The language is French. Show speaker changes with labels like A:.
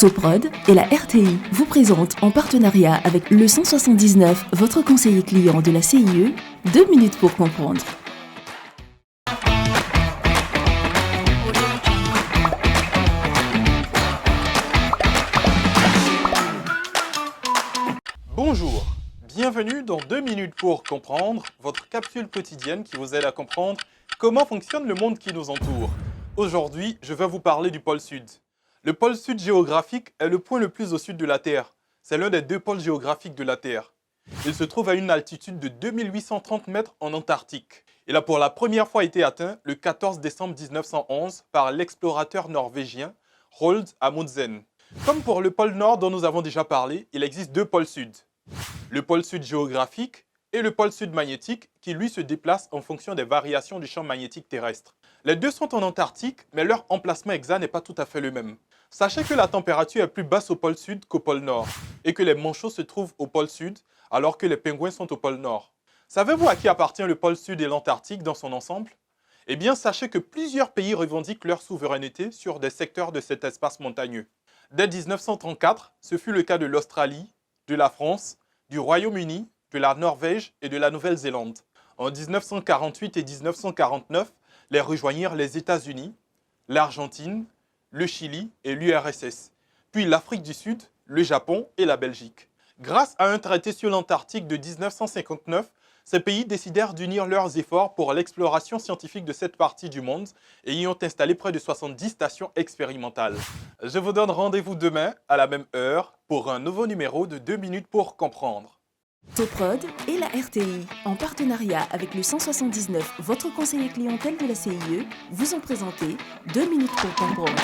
A: Soprod et la RTI vous présentent en partenariat avec le 179, votre conseiller client de la CIE, 2 minutes pour comprendre.
B: Bonjour, bienvenue dans 2 minutes pour comprendre, votre capsule quotidienne qui vous aide à comprendre comment fonctionne le monde qui nous entoure. Aujourd'hui, je vais vous parler du pôle Sud. Le pôle Sud géographique est le point le plus au sud de la Terre. C'est l'un des 2 pôles géographiques de la Terre. Il se trouve à une altitude de 2830 mètres en Antarctique. Il a pour la première fois été atteint le 14 décembre 1911 par l'explorateur norvégien Roald Amundsen. Comme pour le pôle Nord dont nous avons déjà parlé, il existe 2 pôles Sud. Le pôle Sud géographique et le pôle Sud magnétique qui lui se déplace en fonction des variations du champ magnétique terrestre. Les 2 sont en Antarctique, mais leur emplacement exact n'est pas tout à fait le même. Sachez que la température est plus basse au pôle Sud qu'au pôle Nord et que les manchots se trouvent au pôle Sud alors que les pingouins sont au pôle Nord. Savez-vous à qui appartient le pôle Sud et l'Antarctique dans son ensemble? Eh bien, sachez que plusieurs pays revendiquent leur souveraineté sur des secteurs de cet espace montagneux. Dès 1934, ce fut le cas de l'Australie, de la France, du Royaume-Uni, de la Norvège et de la Nouvelle-Zélande. En 1948 et 1949, les rejoignirent les États-Unis, l'Argentine, le Chili et l'URSS, puis l'Afrique du Sud, le Japon et la Belgique. Grâce à un traité sur l'Antarctique de 1959, ces pays décidèrent d'unir leurs efforts pour l'exploration scientifique de cette partie du monde et y ont installé près de 70 stations expérimentales. Je vous donne rendez-vous demain à la même heure pour un nouveau numéro de 2 minutes pour comprendre.
A: Soprod et la RTI, en partenariat avec le 179, votre conseiller clientèle de la CIE, vous ont présenté 2 minutes pour comprendre.